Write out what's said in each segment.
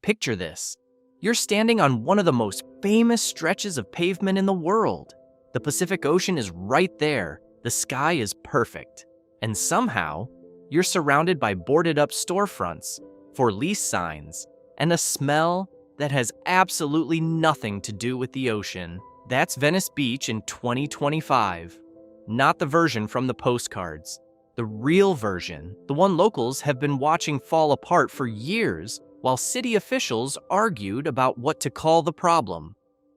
Picture this. You're standing on one of the most famous stretches of pavement in the world. The Pacific Ocean is right there. The sky is perfect. And somehow, you're surrounded by boarded-up storefronts, for lease signs, and a smell that has absolutely nothing to do with the ocean. That's Venice Beach in 2025. Not the version from the postcards. The real version, the one locals have been watching fall apart for years while city officials argued about what to call the problem.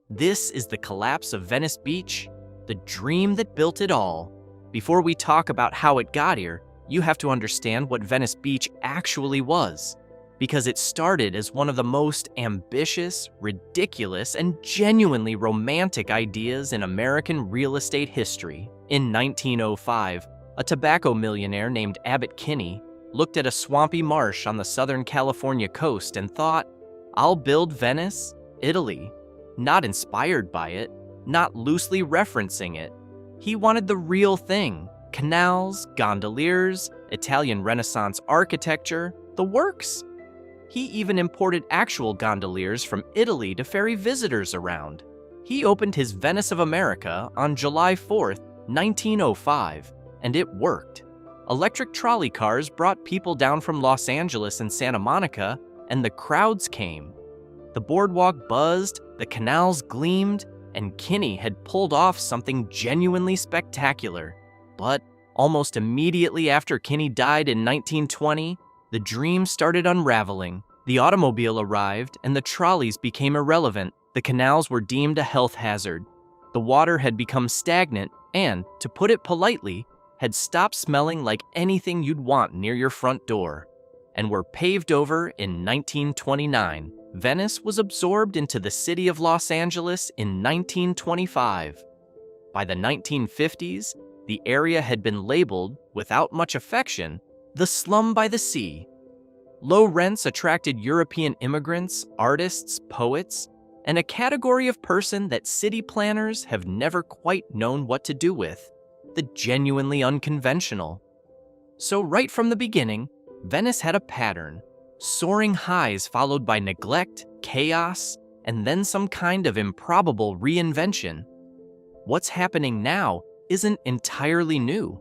This is the collapse of Venice Beach, the dream that built it all. Before we talk about how it got here, you have to understand what Venice Beach actually was, because it started as one of the most ambitious, ridiculous, and genuinely romantic ideas in American real estate history. In 1905, a tobacco millionaire named Abbot Kinney looked at a swampy marsh on the Southern California coast and thought, "I'll build Venice, Italy." Not inspired by it, not loosely referencing it. He wanted the real thing: canals, gondoliers, Italian Renaissance architecture, the works. He even imported actual gondoliers from Italy to ferry visitors around. He opened his Venice of America on July 4th, 1905, and it worked. Electric trolley cars brought people down from Los Angeles and Santa Monica, and the crowds came. The boardwalk buzzed, the canals gleamed, and Kinney had pulled off something genuinely spectacular. But almost immediately after Kinney died in 1920, the dream started unraveling. The automobile arrived, and the trolleys became irrelevant. The canals were deemed a health hazard. The water had become stagnant and, to put it politely, had stopped smelling like anything you'd want near your front door, and were paved over in 1929. Venice was absorbed into the city of Los Angeles in 1925. By the 1950s, the area had been labeled, without much affection, the slum by the sea. Low rents attracted European immigrants, artists, poets, and a category of person that city planners have never quite known what to do with: the genuinely unconventional. So right from the beginning, Venice had a pattern: soaring highs followed by neglect, chaos, and then some kind of improbable reinvention. What's happening now isn't entirely new,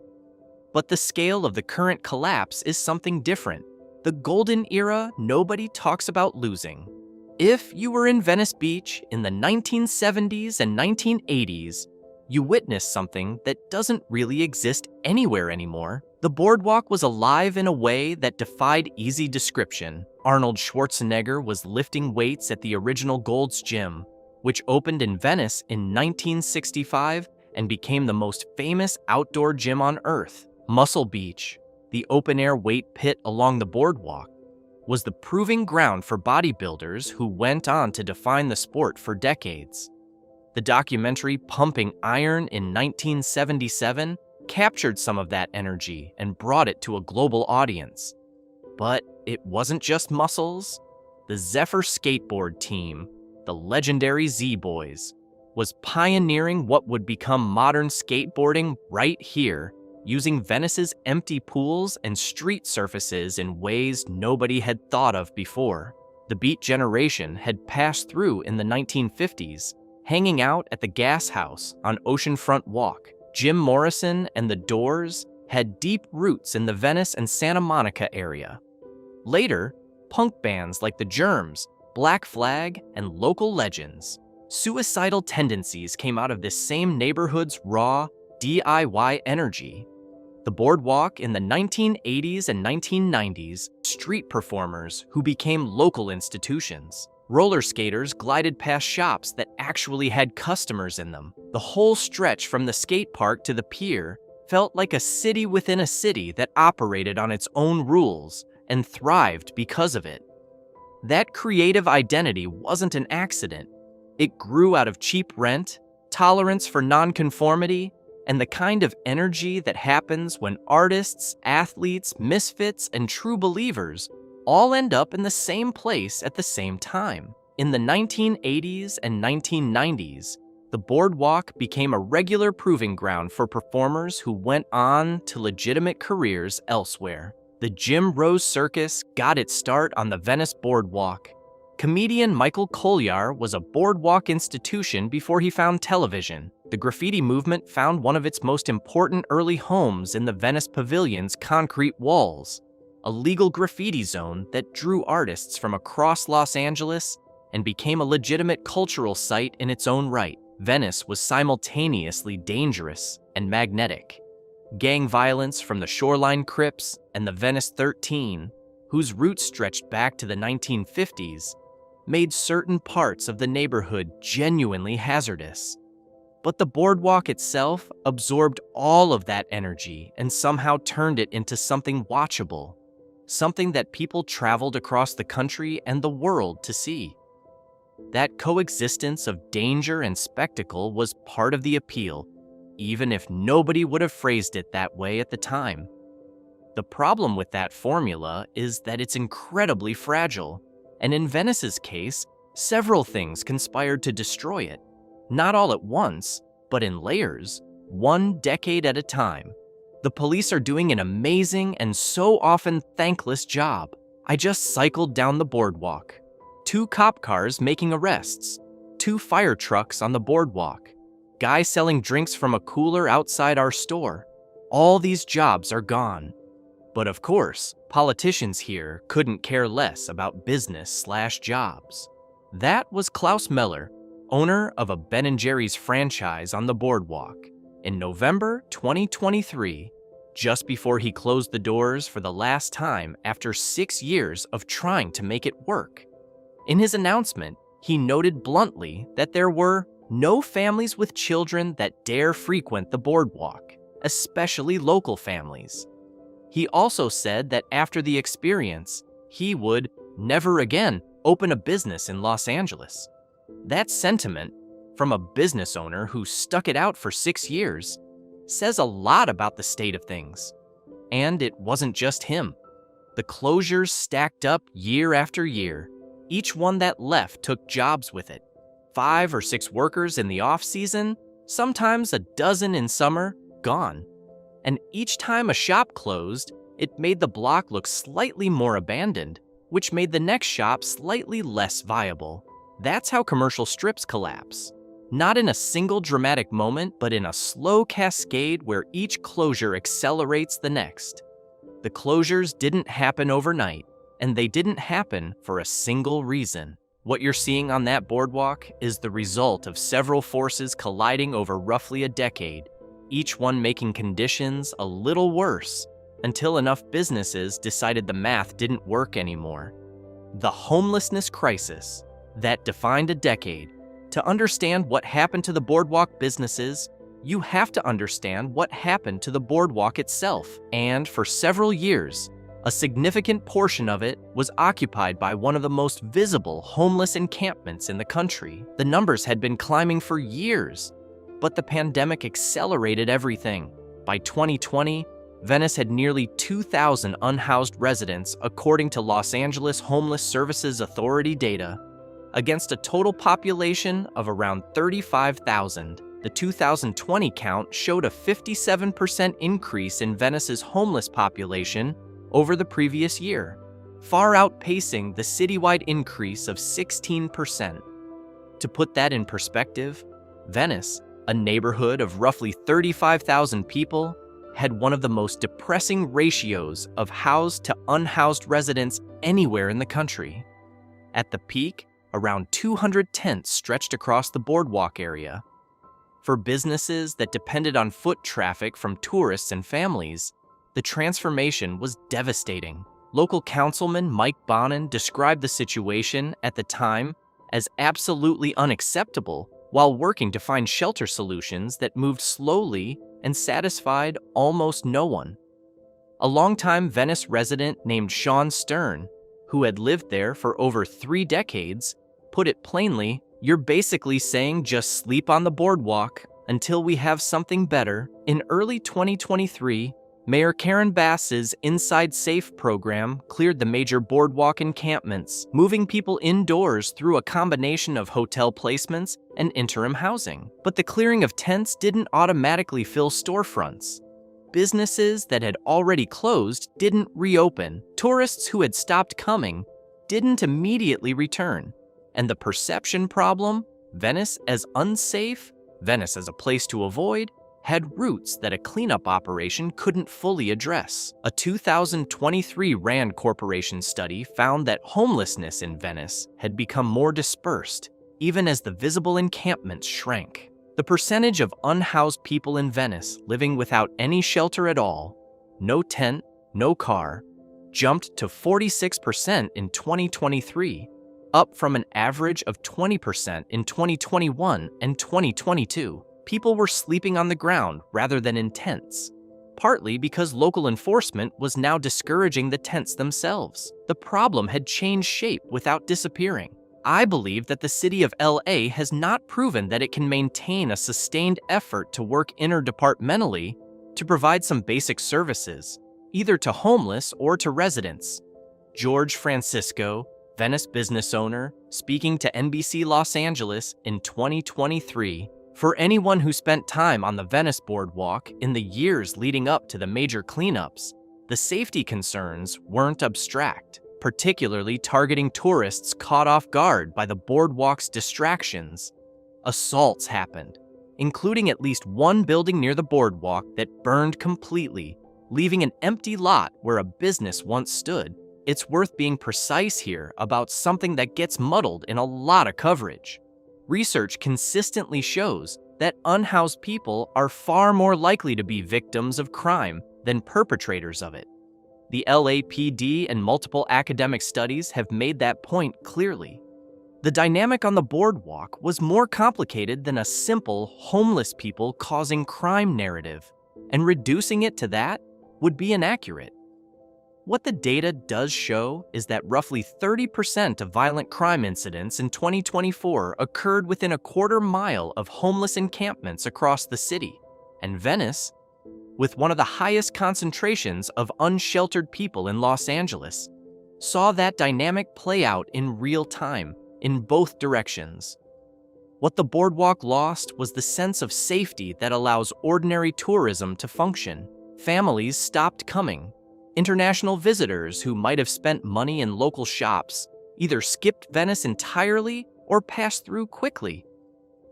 but the scale of the current collapse is something different. The golden era nobody talks about losing. If you were in Venice Beach in the 1970s and 1980s, you witnessed something that doesn't really exist anywhere anymore. The boardwalk was alive in a way that defied easy description. Arnold Schwarzenegger was lifting weights at the original Gold's Gym, which opened in Venice in 1965 and became the most famous outdoor gym on Earth. Muscle Beach, the open-air weight pit along the boardwalk, was the proving ground for bodybuilders who went on to define the sport for decades. The documentary Pumping Iron in 1977 captured some of that energy and brought it to a global audience. But it wasn't just muscles. The Zephyr skateboard team, the legendary Z-Boys, was pioneering what would become modern skateboarding right here, using Venice's empty pools and street surfaces in ways nobody had thought of before. The Beat generation had passed through in the 1950s, hanging out at the Gas House on Oceanfront Walk. Jim Morrison and the Doors had deep roots in the Venice and Santa Monica area. Later, punk bands like The Germs, Black Flag, and local legends. Suicidal tendencies came out of this same neighborhood's raw, DIY energy. The boardwalk in the 1980s and 1990s, street performers who became local institutions. Roller skaters glided past shops that actually had customers in them. The whole stretch from the skate park to the pier felt like a city within a city that operated on its own rules and thrived because of it. That creative identity wasn't an accident. It grew out of cheap rent, tolerance for nonconformity, and the kind of energy that happens when artists, athletes, misfits, and true believers all end up in the same place at the same time. In the 1980s and 1990s, the boardwalk became a regular proving ground for performers who went on to legitimate careers elsewhere. The Jim Rose Circus got its start on the Venice boardwalk. Comedian Michael Collier was a boardwalk institution before he found television. The graffiti movement found one of its most important early homes in the Venice Pavilion's concrete walls, a legal graffiti zone that drew artists from across Los Angeles and became a legitimate cultural site in its own right. Venice was simultaneously dangerous and magnetic. Gang violence from the Shoreline Crips and the Venice 13, whose roots stretched back to the 1950s, made certain parts of the neighborhood genuinely hazardous. But the boardwalk itself absorbed all of that energy and somehow turned it into something watchable, something that people traveled across the country and the world to see. That coexistence of danger and spectacle was part of the appeal, even if nobody would have phrased it that way at the time. The problem with that formula is that it's incredibly fragile, and in Venice's case, several things conspired to destroy it. Not all at once, but in layers, one decade at a time. The police are doing an amazing and so often thankless job. I just cycled down the boardwalk. 2 cop cars making arrests, 2 fire trucks on the boardwalk, guy selling drinks from a cooler outside our store. All these jobs are gone. But of course, politicians here couldn't care less about business/jobs. That was Klaus Meller, owner of a Ben & Jerry's franchise on the boardwalk. In November 2023, just before he closed the doors for the last time after 6 years of trying to make it work. In his announcement, he noted bluntly that there were no families with children that dare frequent the boardwalk, especially local families. He also said that after the experience, he would never again open a business in Los Angeles. That sentiment, from a business owner who stuck it out for 6 years, says a lot about the state of things. And it wasn't just him. The closures stacked up year after year. Each one that left took jobs with it. 5 or 6 workers in the off-season, sometimes a dozen in summer, gone. And each time a shop closed, it made the block look slightly more abandoned, which made the next shop slightly less viable. That's how commercial strips collapse. Not in a single dramatic moment, but in a slow cascade where each closure accelerates the next. The closures didn't happen overnight, and they didn't happen for a single reason. What you're seeing on that boardwalk is the result of several forces colliding over roughly a decade, each one making conditions a little worse, until enough businesses decided the math didn't work anymore. The homelessness crisis that defined a decade. To understand what happened to the boardwalk businesses, you have to understand what happened to the boardwalk itself. And for several years, a significant portion of it was occupied by one of the most visible homeless encampments in the country. The numbers had been climbing for years, but the pandemic accelerated everything. By 2020, Venice had nearly 2,000 unhoused residents, according to Los Angeles Homeless Services Authority data. Against a total population of around 35,000, the 2020 count showed a 57% increase in Venice's homeless population over the previous year, far outpacing the citywide increase of 16%. To put that in perspective, Venice, a neighborhood of roughly 35,000 people, had one of the most depressing ratios of housed to unhoused residents anywhere in the country. At the peak, around 200 tents stretched across the boardwalk area. For businesses that depended on foot traffic from tourists and families, the transformation was devastating. Local councilman Mike Bonin described the situation at the time as absolutely unacceptable while working to find shelter solutions that moved slowly and satisfied almost no one. A longtime Venice resident named Sean Stern, who had lived there for over 3 decades, put it plainly, "You're basically saying just sleep on the boardwalk until we have something better." In early 2023, Mayor Karen Bass's Inside Safe program cleared the major boardwalk encampments, moving people indoors through a combination of hotel placements and interim housing. But the clearing of tents didn't automatically fill storefronts. Businesses that had already closed didn't reopen. Tourists who had stopped coming didn't immediately return. And the perception problem, Venice as unsafe, Venice as a place to avoid, had roots that a cleanup operation couldn't fully address. A 2023 RAND Corporation study found that homelessness in Venice had become more dispersed, even as the visible encampments shrank. The percentage of unhoused people in Venice living without any shelter at all, no tent, no car, jumped to 46% in 2023, up from an average of 20% in 2021 and 2022. People were sleeping on the ground rather than in tents, partly because local enforcement was now discouraging the tents themselves. The problem had changed shape without disappearing. I believe that the city of LA has not proven that it can maintain a sustained effort to work interdepartmentally to provide some basic services, either to homeless or to residents. George Francisco, Venice business owner, speaking to NBC Los Angeles in 2023, for anyone who spent time on the Venice boardwalk in the years leading up to the major cleanups, the safety concerns weren't abstract, particularly targeting tourists caught off guard by the boardwalk's distractions. Assaults happened, including at least one building near the boardwalk that burned completely, leaving an empty lot where a business once stood. It's worth being precise here about something that gets muddled in a lot of coverage. Research consistently shows that unhoused people are far more likely to be victims of crime than perpetrators of it. The LAPD and multiple academic studies have made that point clearly. The dynamic on the boardwalk was more complicated than a simple homeless people causing crime narrative, and reducing it to that would be inaccurate. What the data does show is that roughly 30% of violent crime incidents in 2024 occurred within a quarter mile of homeless encampments across the city, and Venice, with one of the highest concentrations of unsheltered people in Los Angeles, saw that dynamic play out in real time in both directions. What the boardwalk lost was the sense of safety that allows ordinary tourism to function. Families stopped coming. International visitors who might have spent money in local shops either skipped Venice entirely or passed through quickly.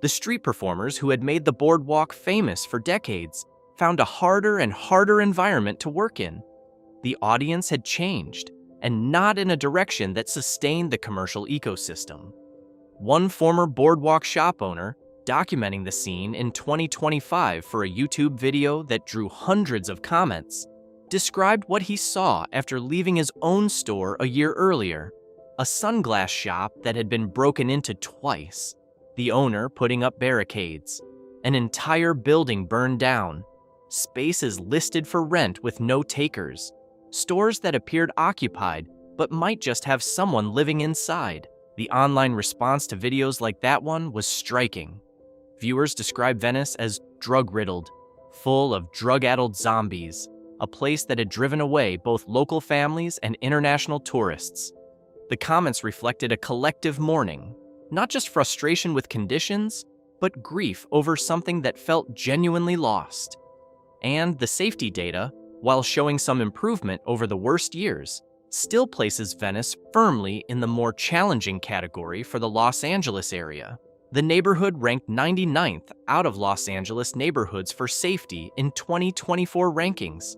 The street performers who had made the boardwalk famous for decades found a harder and harder environment to work in. The audience had changed, and not in a direction that sustained the commercial ecosystem. One former boardwalk shop owner, documenting the scene in 2025 for a YouTube video that drew hundreds of comments, described what he saw after leaving his own store a year earlier, a sunglass shop that had been broken into twice, the owner putting up barricades, an entire building burned down, spaces listed for rent with no takers, stores that appeared occupied but might just have someone living inside. The online response to videos like that one was striking. Viewers described Venice as drug-riddled, full of drug-addled zombies, a place that had driven away both local families and international tourists. The comments reflected a collective mourning, not just frustration with conditions, but grief over something that felt genuinely lost. And the safety data, while showing some improvement over the worst years, still places Venice firmly in the more challenging category for the Los Angeles area. The neighborhood ranked 99th out of Los Angeles neighborhoods for safety in 2024 rankings.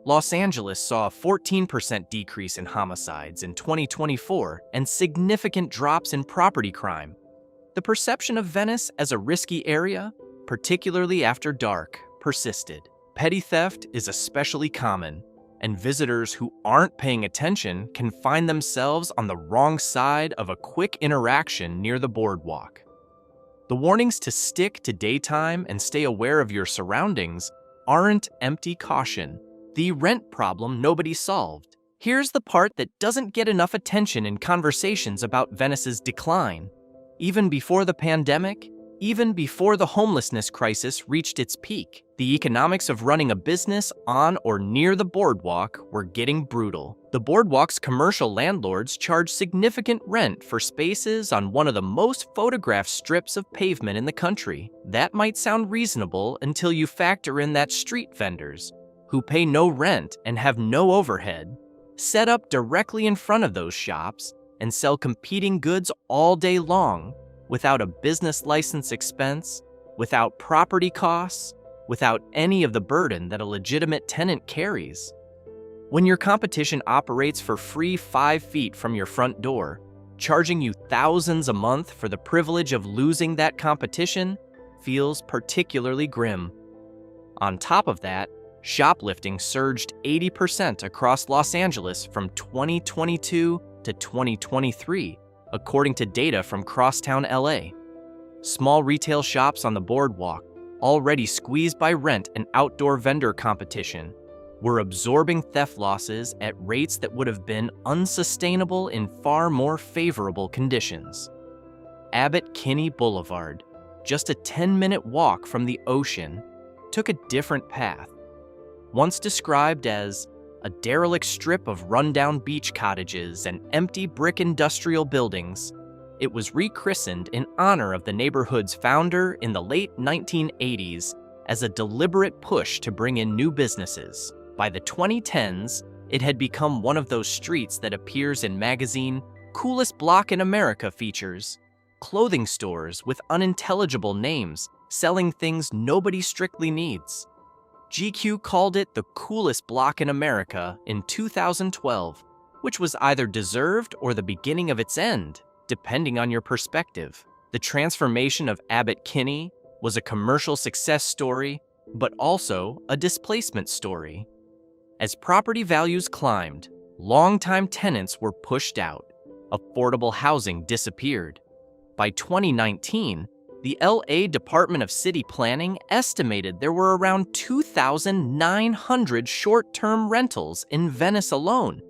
Los Angeles saw a 14% decrease in homicides in 2024 and significant drops in property crime. The perception of Venice as a risky area, particularly after dark, persisted. Petty theft is especially common, and visitors who aren't paying attention can find themselves on the wrong side of a quick interaction near the boardwalk. The warnings to stick to daytime and stay aware of your surroundings aren't empty caution. The rent problem nobody solved. Here's the part that doesn't get enough attention in conversations about Venice's decline. Even before the pandemic, even before the homelessness crisis reached its peak, the economics of running a business on or near the boardwalk were getting brutal. The boardwalk's commercial landlords charged significant rent for spaces on one of the most photographed strips of pavement in the country. That might sound reasonable until you factor in that street vendors, who pay no rent and have no overhead, set up directly in front of those shops and sell competing goods all day long without a business license expense, without property costs, without any of the burden that a legitimate tenant carries. When your competition operates for free 5 feet from your front door, charging you thousands a month for the privilege of losing that competition feels particularly grim. On top of that, shoplifting surged 80% across Los Angeles from 2022 to 2023, according to data from Crosstown, LA. Small retail shops on the boardwalk, already squeezed by rent and outdoor vendor competition, were absorbing theft losses at rates that would have been unsustainable in far more favorable conditions. Abbott Kinney Boulevard, just a 10-minute walk from the ocean, took a different path. Once described as a derelict strip of rundown beach cottages and empty brick industrial buildings, it was rechristened in honor of the neighborhood's founder in the late 1980s as a deliberate push to bring in new businesses. By the 2010s, it had become one of those streets that appears in magazine Coolest Block in America features, clothing stores with unintelligible names selling things nobody strictly needs. GQ called it the coolest block in America in 2012, which was either deserved or the beginning of its end, depending on your perspective. The transformation of Abbott Kinney was a commercial success story, but also a displacement story. As property values climbed, longtime tenants were pushed out. Affordable housing disappeared. By 2019, the LA Department of City Planning estimated there were around 2,900 short-term rentals in Venice alone,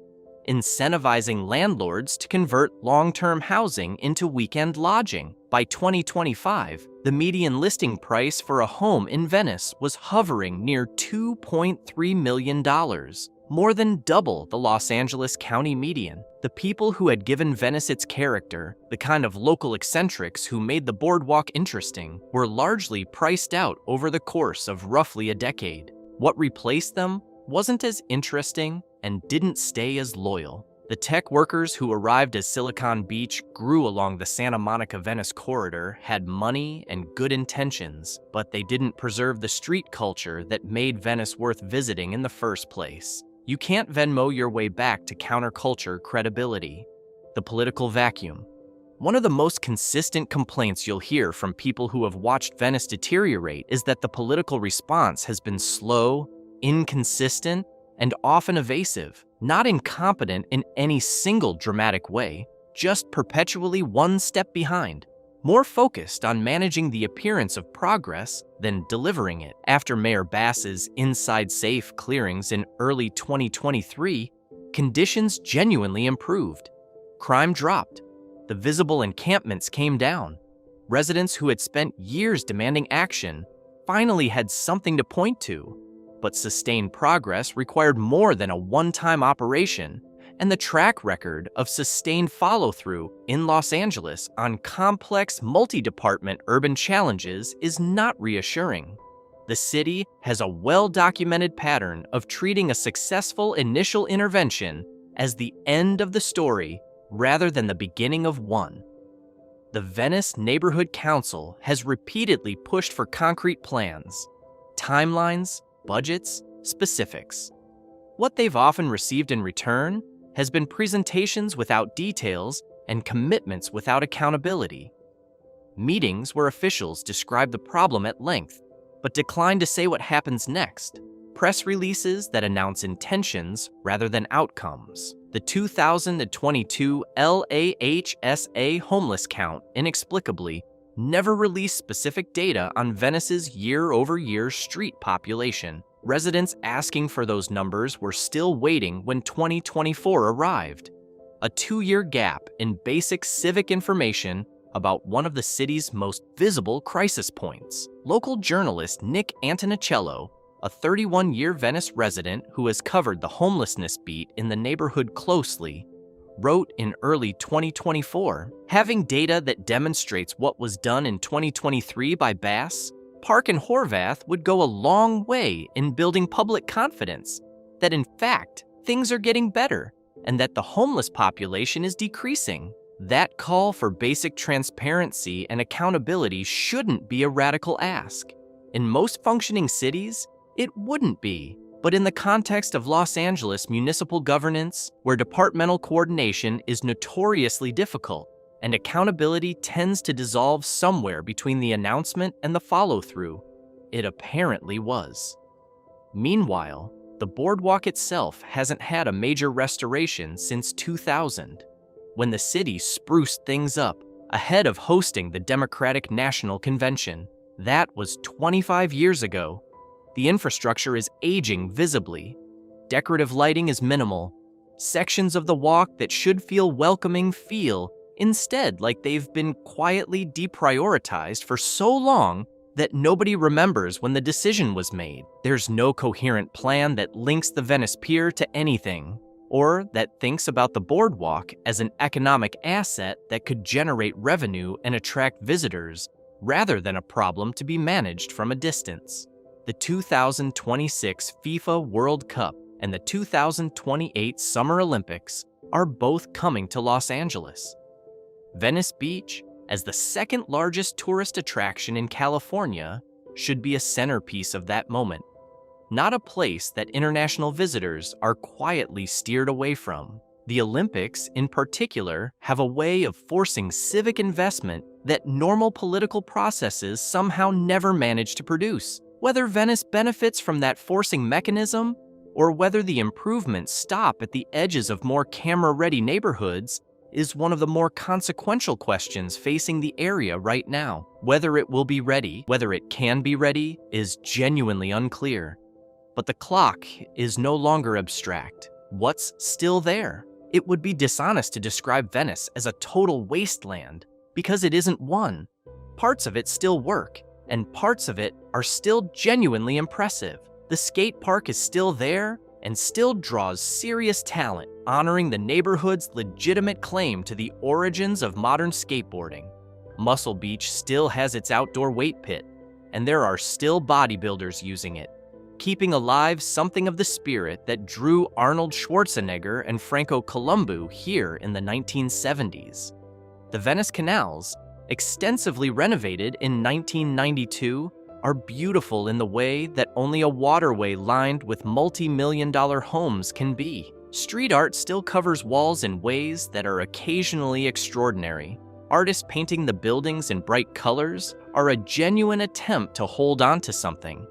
incentivizing landlords to convert long-term housing into weekend lodging. By 2025, the median listing price for a home in Venice was hovering near $2.3 million, more than double the Los Angeles County median. The people who had given Venice its character, the kind of local eccentrics who made the boardwalk interesting, were largely priced out over the course of roughly a decade. What replaced them wasn't as interesting and didn't stay as loyal. The tech workers who arrived as Silicon Beach grew along the Santa Monica-Venice corridor had money and good intentions, but they didn't preserve the street culture that made Venice worth visiting in the first place. You can't Venmo your way back to counterculture credibility. The political vacuum. One of the most consistent complaints you'll hear from people who have watched Venice deteriorate is that the political response has been slow, inconsistent, and often evasive, not incompetent in any single dramatic way, just perpetually one step behind, more focused on managing the appearance of progress than delivering it. After Mayor Bass's inside safe clearings in early 2023, conditions genuinely improved. Crime dropped. The visible encampments came down. Residents who had spent years demanding action finally had something to point to. But sustained progress required more than a one-time operation, and the track record of sustained follow-through in Los Angeles on complex multi-department urban challenges is not reassuring. The city has a well-documented pattern of treating a successful initial intervention as the end of the story rather than the beginning of one. The Venice Neighborhood Council has repeatedly pushed for concrete plans, timelines, budgets, specifics. What they've often received in return has been presentations without details and commitments without accountability. Meetings where officials describe the problem at length, but decline to say what happens next. Press releases that announce intentions rather than outcomes. The 2022 LAHSA homeless count, inexplicably, never released specific data on Venice's year-over-year street population. Residents asking for those numbers were still waiting when 2024 arrived. A 2-year gap in basic civic information about one of the city's most visible crisis points. Local journalist Nick Antonicello, a 31-year Venice resident who has covered the homelessness beat in the neighborhood closely, wrote in early 2024, having data that demonstrates what was done in 2023 by Bass, Park and Horvath would go a long way in building public confidence that, in fact, things are getting better. and that the homeless population is decreasing. That call for basic transparency and accountability shouldn't be a radical ask. In most functioning cities, it wouldn't be. But in the context of Los Angeles municipal governance, where departmental coordination is notoriously difficult, and accountability tends to dissolve somewhere between the announcement and the follow-through, it apparently was. Meanwhile, the boardwalk itself hasn't had a major restoration since 2000, when the city spruced things up ahead of hosting the Democratic National Convention. That was 25 years ago. The infrastructure is aging visibly. Decorative lighting is minimal. Sections of the walk that should feel welcoming feel instead like they've been quietly deprioritized for so long that nobody remembers when the decision was made. There's no coherent plan that links the Venice Pier to anything, or that thinks about the boardwalk as an economic asset that could generate revenue and attract visitors, rather than a problem to be managed from a distance. The 2026 FIFA World Cup and the 2028 Summer Olympics are both coming to Los Angeles. Venice Beach, as the second largest tourist attraction in California, should be a centerpiece of that moment, not a place that international visitors are quietly steered away from. The Olympics, in particular, have a way of forcing civic investment that normal political processes somehow never manage to produce. Whether Venice benefits from that forcing mechanism, or whether the improvements stop at the edges of more camera-ready neighborhoods, is one of the more consequential questions facing the area right now. Whether it will be ready, whether it can be ready, is genuinely unclear. But the clock is no longer abstract. What's still there? It would be dishonest to describe Venice as a total wasteland, because it isn't one. Parts of it still work, and parts of it are still genuinely impressive. The skate park is still there and still draws serious talent, honoring the neighborhood's legitimate claim to the origins of modern skateboarding. Muscle Beach still has its outdoor weight pit, and there are still bodybuilders using it, keeping alive something of the spirit that drew Arnold Schwarzenegger and Franco Columbu here in the 1970s. The Venice canals, extensively renovated in 1992, are beautiful in the way that only a waterway lined with multi-million-dollar homes can be. Street art still covers walls in ways that are occasionally extraordinary. Artists painting the buildings in bright colors are a genuine attempt to hold on to something,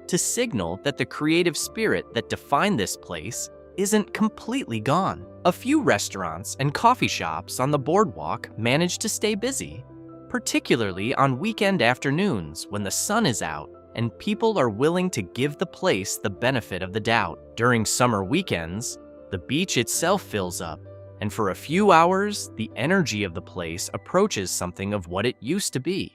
to signal that the creative spirit that defined this place isn't completely gone. A few restaurants and coffee shops on the boardwalk manage to stay busy, particularly on weekend afternoons when the sun is out and people are willing to give the place the benefit of the doubt. During summer weekends, the beach itself fills up, and for a few hours, the energy of the place approaches something of what it used to be.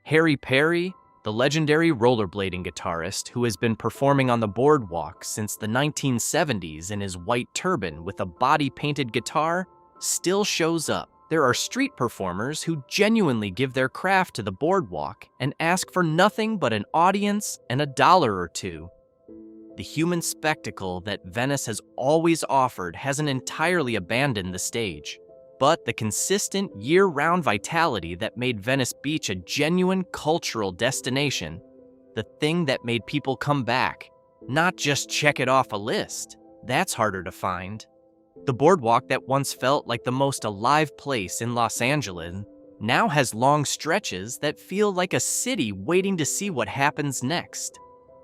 Harry Perry, the legendary rollerblading guitarist who has been performing on the boardwalk since the 1970s in his white turban with a body-painted guitar, still shows up. There are street performers who genuinely give their craft to the boardwalk and ask for nothing but an audience and $1 or $2. The human spectacle that Venice has always offered hasn't entirely abandoned the stage, but the consistent year-round vitality that made Venice Beach a genuine cultural destination, the thing that made people come back, not just check it off a list, that's harder to find. The boardwalk that once felt like the most alive place in Los Angeles now has long stretches that feel like a city waiting to see what happens next.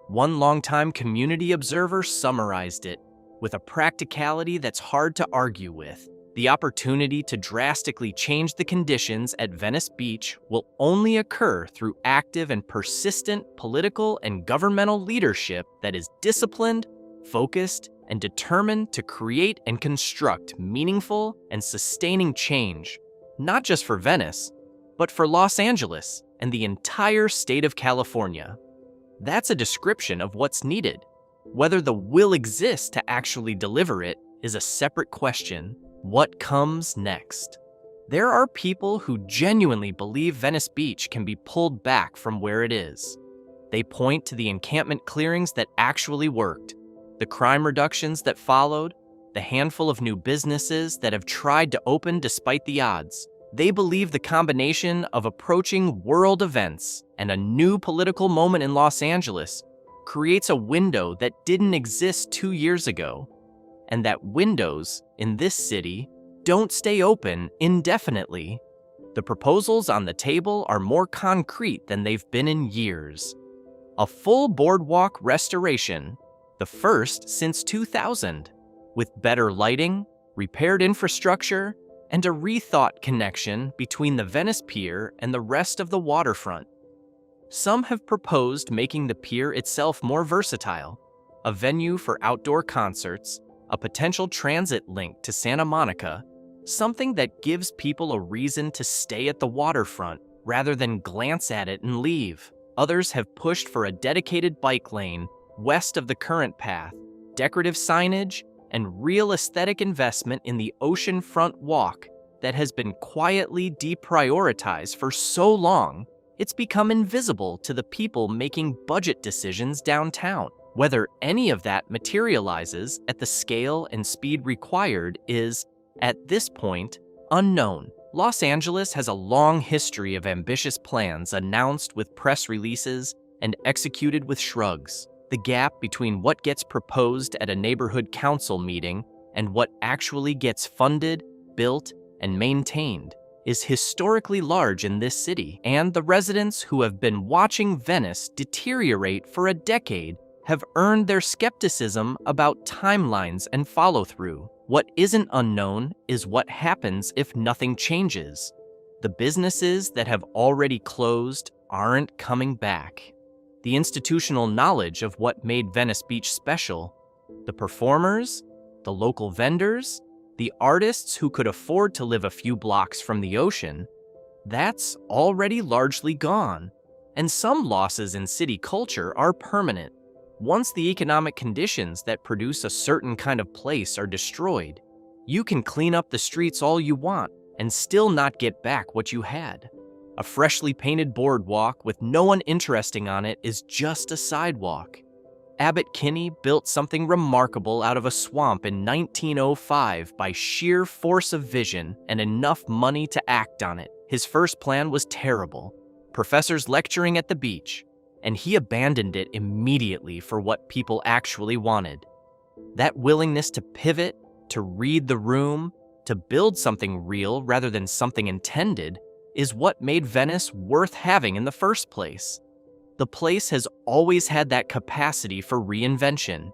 One longtime community observer summarized it with a practicality that's hard to argue with. The opportunity to drastically change the conditions at Venice Beach will only occur through active and persistent political and governmental leadership that is disciplined, focused, and determined to create and construct meaningful and sustaining change, not just for Venice, but for Los Angeles and the entire state of California. That's a description of what's needed. Whether the will exists to actually deliver it is a separate question. What comes next? There are people who genuinely believe Venice Beach can be pulled back from where it is. They point to the encampment clearings that actually worked, the crime reductions that followed, the handful of new businesses that have tried to open despite the odds. They believe the combination of approaching world events and a new political moment in Los Angeles creates a window that didn't exist 2 years ago, and that windows in this city don't stay open indefinitely. The proposals on the table are more concrete than they've been in years. A full boardwalk restoration, the first since 2000, with better lighting, repaired infrastructure, and a rethought connection between the Venice Pier and the rest of the waterfront. Some have proposed making the pier itself more versatile, a venue for outdoor concerts, a potential transit link to Santa Monica, something that gives people a reason to stay at the waterfront rather than glance at it and leave. Others have pushed for a dedicated bike lane west of the current path, decorative signage, and real aesthetic investment in the oceanfront walk that has been quietly deprioritized for so long it's become invisible to the people making budget decisions downtown. Whether any of that materializes at the scale and speed required is, at this point, unknown. Los Angeles has a long history of ambitious plans announced with press releases and executed with shrugs. The gap between what gets proposed at a neighborhood council meeting and what actually gets funded, built, and maintained is historically large in this city, and the residents who have been watching Venice deteriorate for a decade have earned their skepticism about timelines and follow-through. What isn't unknown is what happens if nothing changes. The businesses that have already closed aren't coming back. The institutional knowledge of what made Venice Beach special, the performers, the local vendors, the artists who could afford to live a few blocks from the ocean, that's already largely gone. And some losses in city culture are permanent. Once the economic conditions that produce a certain kind of place are destroyed, you can clean up the streets all you want and still not get back what you had. A freshly painted boardwalk with no one interesting on it is just a sidewalk. Abbot Kinney built something remarkable out of a swamp in 1905 by sheer force of vision and enough money to act on it. His first plan was terrible. Professors lecturing at the beach, and he abandoned it immediately for what people actually wanted. That willingness to pivot, to read the room, to build something real rather than something intended, is what made Venice worth having in the first place. The place has always had that capacity for reinvention.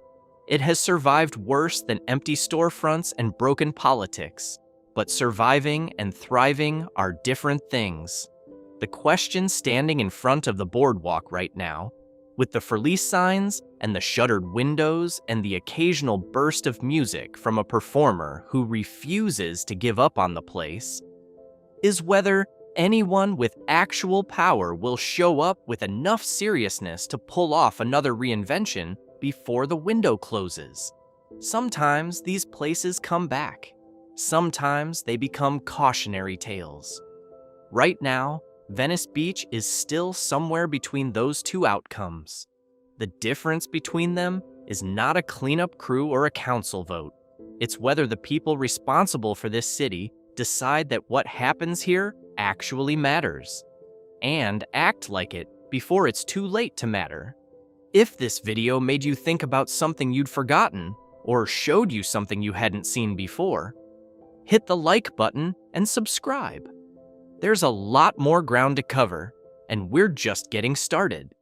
It has survived worse than empty storefronts and broken politics. But surviving and thriving are different things. The question standing in front of the boardwalk right now, with the for lease signs and the shuttered windows and the occasional burst of music from a performer who refuses to give up on the place, is whether anyone with actual power will show up with enough seriousness to pull off another reinvention before the window closes. Sometimes these places come back. Sometimes they become cautionary tales. Right now, Venice Beach is still somewhere between those two outcomes. The difference between them is not a cleanup crew or a council vote. It's whether the people responsible for this city decide that what happens here actually matters, and act like it before it's too late to matter. If this video made you think about something you'd forgotten, or showed you something you hadn't seen before, hit the like button and subscribe. There's a lot more ground to cover, and we're just getting started.